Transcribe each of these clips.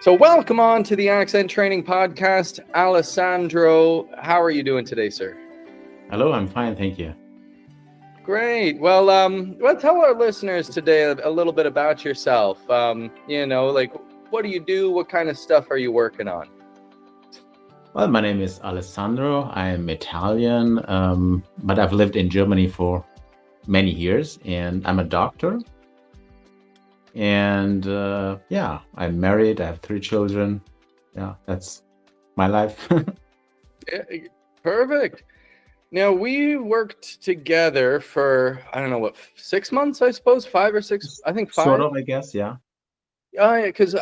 So, welcome on to the Accent Training Podcast. Alessandro, how are you doing today, sir? Hello, I'm fine, thank you. Great. Well, tell our listeners today a little bit about yourself. What do you do? What kind of stuff are you working on? Well, my name is Alessandro. I'm Italian, but I've lived in Germany for many years, and I'm a doctor. And yeah, I'm married. I have three children. Yeah, that's my life. Yeah, perfect. Now, we worked together for, I don't know, 6 months, I suppose, 5 or 6, I think Sort 5. of, I guess. Yeah. Because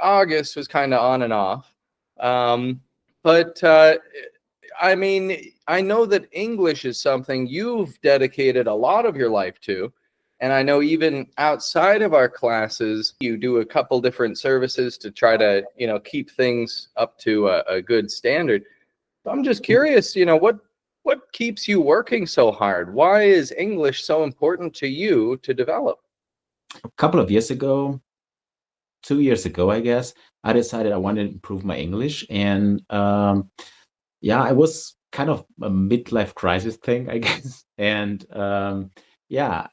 August was kind of on and off. Um, but I mean, I know that English is something you've dedicated a lot of your life to. And I know even outside of our classes, you do a couple different services to try to, keep things up to a good standard. I'm just curious, what keeps you working so hard? Why is English so important to you to develop? A couple of years ago, 2 years ago, I guess, I decided I wanted to improve my English. And yeah, I was kind of a midlife crisis thing, I guess. And yeah,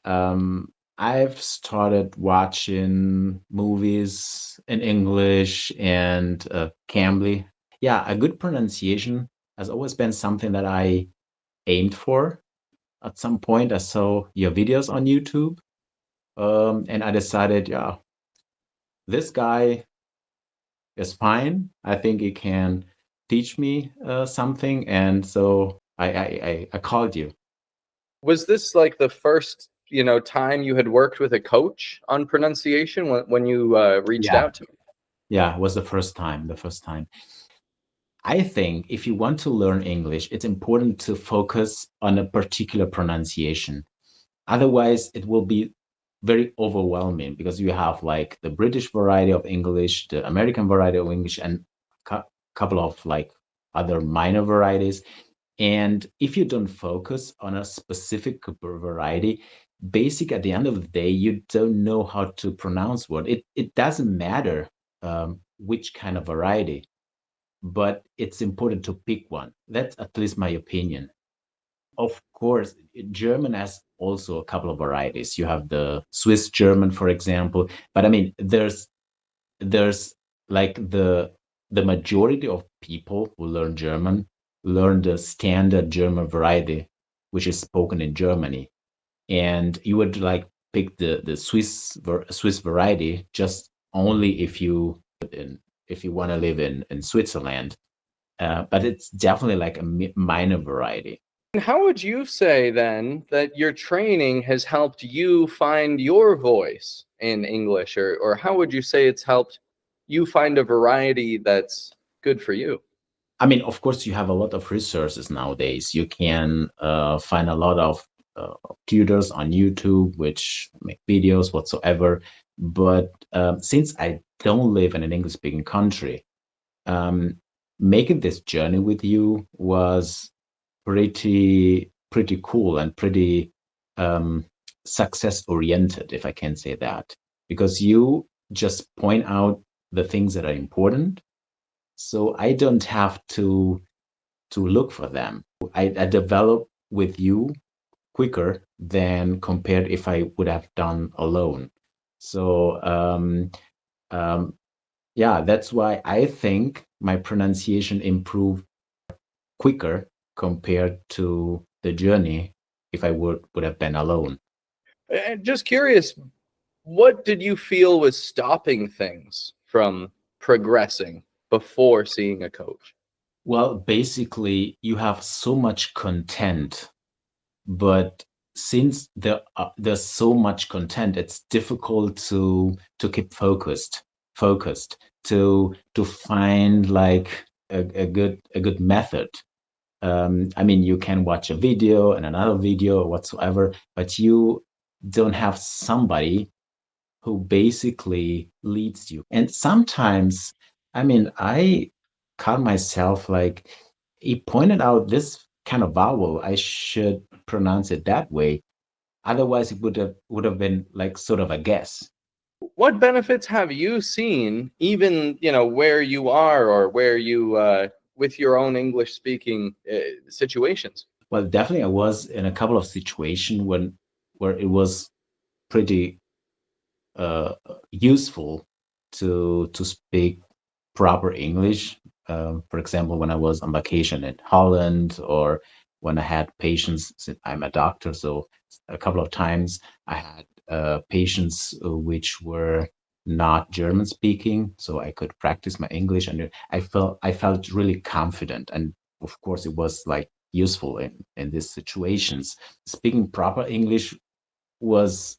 I've started watching movies in English and Cambly. Yeah, a good pronunciation has always been something that I aimed for. At some point, I saw your videos on YouTube, and I decided, yeah, this guy is fine. I think he can teach me something, and so I called you. Was this like the first, time you had worked with a coach on pronunciation when you reached Yeah, out to me? yeah, it was the first time. The first time. I think if you want to learn English, it's important to focus on a particular pronunciation. Otherwise, it will be very overwhelming because you have like the British variety of English, the American variety of English, and a couple of like other minor varieties. And if you don't focus on a specific variety, basic at the end of the day, you don't know how to pronounce word. It doesn't matter which kind of variety, but it's important to pick one. That's at least my opinion. Of course, German has also a couple of varieties. You have the Swiss German, for example, but I mean, there's like the majority of people who learn German learn the standard German variety, which is spoken in Germany. And you would like pick the Swiss variety just only if you want to live in Switzerland. But it's definitely like a minor variety. And how would you say then that your training has helped you find your voice in English, or how would you say it's helped you find a variety that's good for you? I mean, of course, you have a lot of resources nowadays. You can find a lot of tutors on YouTube which make videos whatsoever. But since I don't live in an English-speaking country, um, making this journey with you was pretty cool and pretty um, success-oriented, if I can say that, because you just point out the things that are important, so I don't have to look for them. I develop with you quicker than compared if I would have done alone. So um, yeah, that's why I think my pronunciation improved quicker compared to the journey if I would have been alone. And just curious, what did you feel was stopping things from progressing before seeing a coach? Well, basically, you have so much content, but since there's so much content, it's difficult to keep focused to find like a good method. I mean, you can watch a video and another video or whatsoever, but you don't have somebody who basically leads you. And sometimes, I mean, I caught myself like he pointed out this kind of vowel, I should pronounce it that way. Otherwise, it would have been like sort of a guess. What benefits have you seen, even where you are or where you with your own English speaking situations? Well, definitely, I was in a couple of situations when where it was pretty uh, useful to speak proper English. For example, when I was on vacation in Holland, or when I had patients. I'm a doctor, so a couple of times I had patients which were not German speaking, so I could practice my English, and I felt really confident, and of course it was like useful in these situations. Speaking proper English was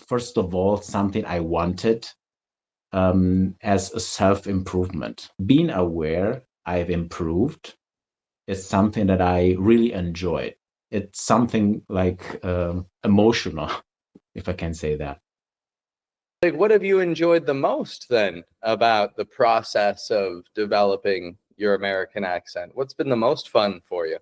first of all something I wanted as a self improvement. Being aware I've improved is something that I really enjoyed. It's something like emotional, if I can say that. Like, what have you enjoyed the most then about the process of developing your American accent? What's been the most fun for you?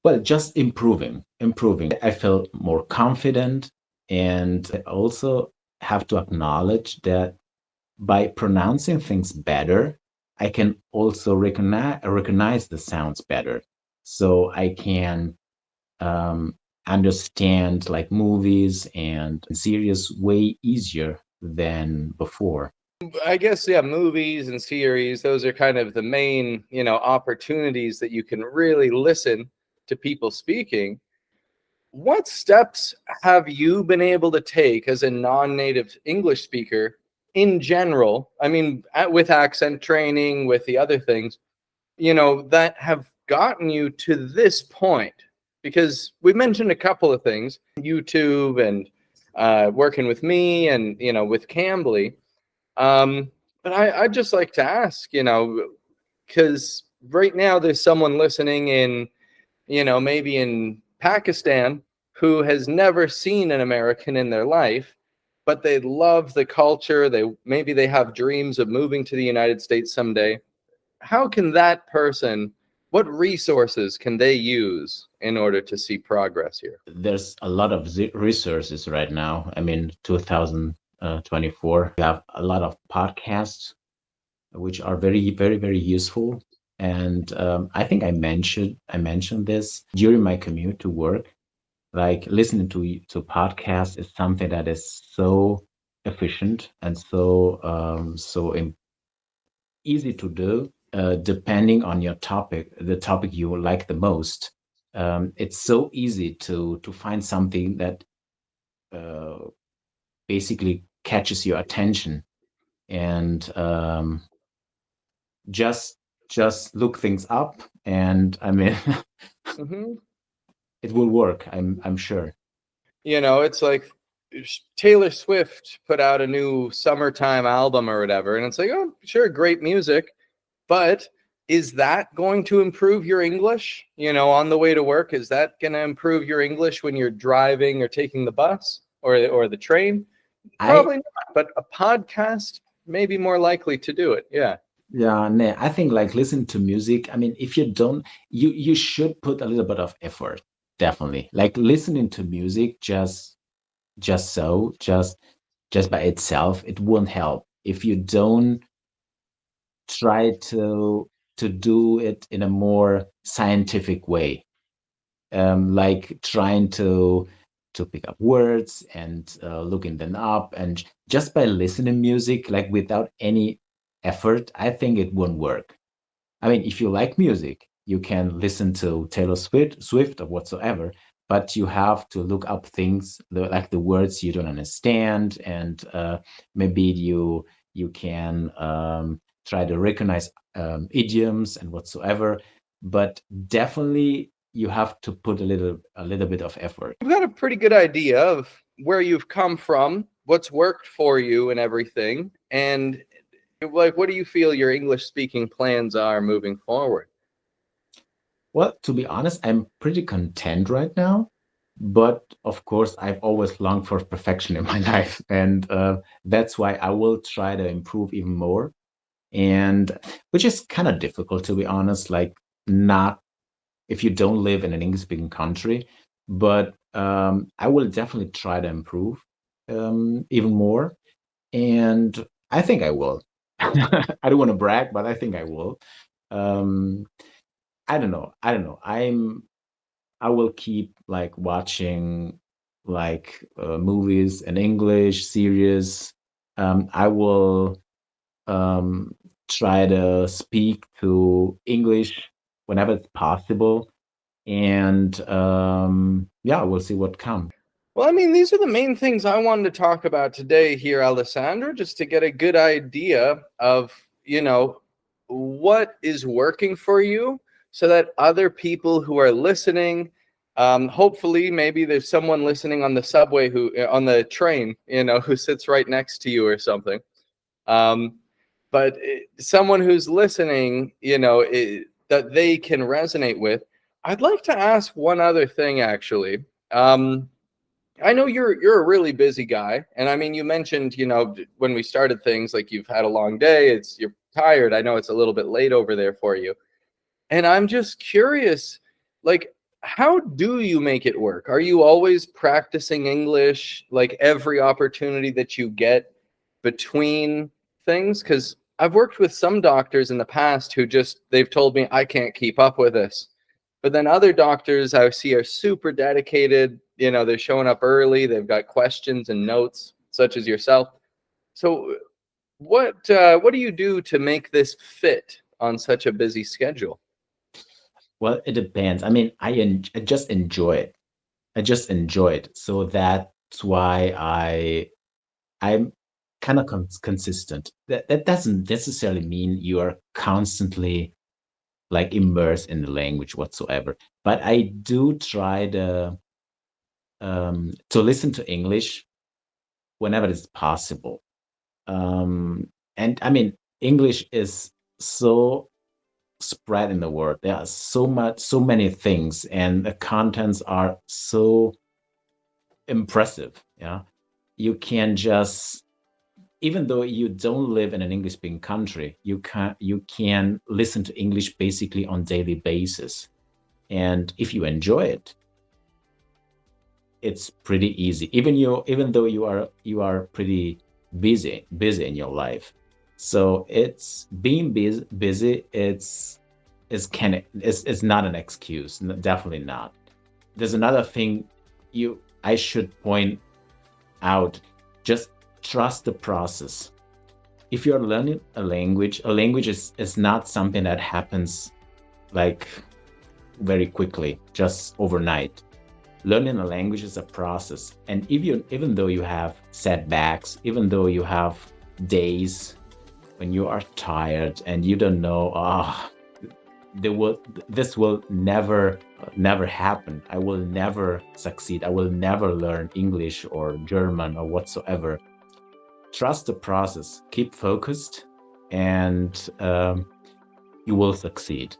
Well, just improving. I felt more confident, and I also have to acknowledge that by pronouncing things better, I can also recognize the sounds better. So I can um, understand like movies and series way easier than before. I guess, yeah, movies and series, those are kind of the main, opportunities that you can really listen to people speaking. What steps have you been able to take as a non-native English speaker in general? I mean, with accent training, with the other things, that have gotten you to this point? Because we've mentioned a couple of things, YouTube and working with me and, with Cambly. But I'd just like to ask, because right now there's someone listening in, maybe in Pakistan who has never seen an American in their life, but they love the culture. Maybe they have dreams of moving to the United States someday. How can that person, what resources can they use in order to see progress here? There's a lot of resources right now. I mean, 2024, we have a lot of podcasts which are very, very, very useful. And I mentioned this during my commute to work. Like listening to podcasts is something that is so efficient and so easy to do, depending on your topic, the topic you like the most. It's so easy to find something that uh, basically catches your attention, and just just look things up, and I mean Hmm. it will work. I'm sure. It's like Taylor Swift put out a new summertime album or whatever, and it's like, oh, sure, great music, but is that going to improve your English? On the way to work, is that going to improve your English when you're driving or taking the bus or the train? I Probably not, but a podcast may be more likely to do it. Yeah. Yeah, nah, I think like listen to music. I mean, if you don't, you should put a little bit of effort, definitely. Like listening to music just by itself, it won't help if you don't try to do it in a more scientific way, like trying to pick up words and looking them up, and just by listening music like without any effort, I think it won't work. I mean, if you like music, you can listen to Taylor Swift or whatsoever, but you have to look up things like the words you don't understand, and maybe you can try to recognize idioms and whatsoever. But definitely, you have to put a little bit of effort. You've got a pretty good idea of where you've come from, what's worked for you, and everything. And like, what do you feel your English speaking plans are moving forward? Well, to be honest, I'm pretty content right now. But of course, I've always longed for perfection in my life. And that's why I will try to improve even more. And which is kind of difficult, to be honest, like not if you don't live in an English speaking country. But I will definitely try to improve. even more. And I think I will. I don't want to brag, but I think I will. Um, I don't know. I don't know. I will keep like watching like movies in English, series. I will um, try to speak to English whenever it's possible, and yeah, we'll see what comes. Well, I mean, these are the main things I wanted to talk about today here, Alessandro, just to get a good idea of, what is working for you so that other people who are listening, hopefully, maybe there's someone listening on the subway on the train, who sits right next to you or something. Um, but someone who's listening, that they can resonate with. I'd like to ask one other thing, actually. I know you're a really busy guy, and I mean, you mentioned, when we started things, like you've had a long day, you're tired. I know it's a little bit late over there for you, and I'm just curious, like, how do you make it work? Are you always practicing English, like every opportunity that you get between things? Because I've worked with some doctors in the past who they've told me I can't keep up with this. But then other doctors I see are super dedicated. They're showing up early. They've got questions and notes, such as yourself. So, what do you do to make this fit on such a busy schedule? Well, it depends. I mean, I just enjoy it. I just enjoy it. So that's why I'm kind of consistent. That doesn't necessarily mean you are constantly like immersed in the language whatsoever. But I do try to listen to English whenever it's possible. And I mean, English is so spread in the world. There are so many things, and the contents are so impressive. Yeah, you can just, even though you don't live in an English speaking country, you can listen to English basically on daily basis. And if you enjoy it, it's pretty easy. Even though you are pretty busy in your life. So it's being busy, it's not an excuse, definitely not. There's another thing you I should point out. Just trust the process. If you're learning a language is not something that happens like very quickly, just overnight. Learning a language is a process, and even though you have setbacks, even though you have days when you are tired and you don't know, this will never happen, I will never succeed, I will never learn English or German or whatsoever. Trust the process, keep focused, and you will succeed.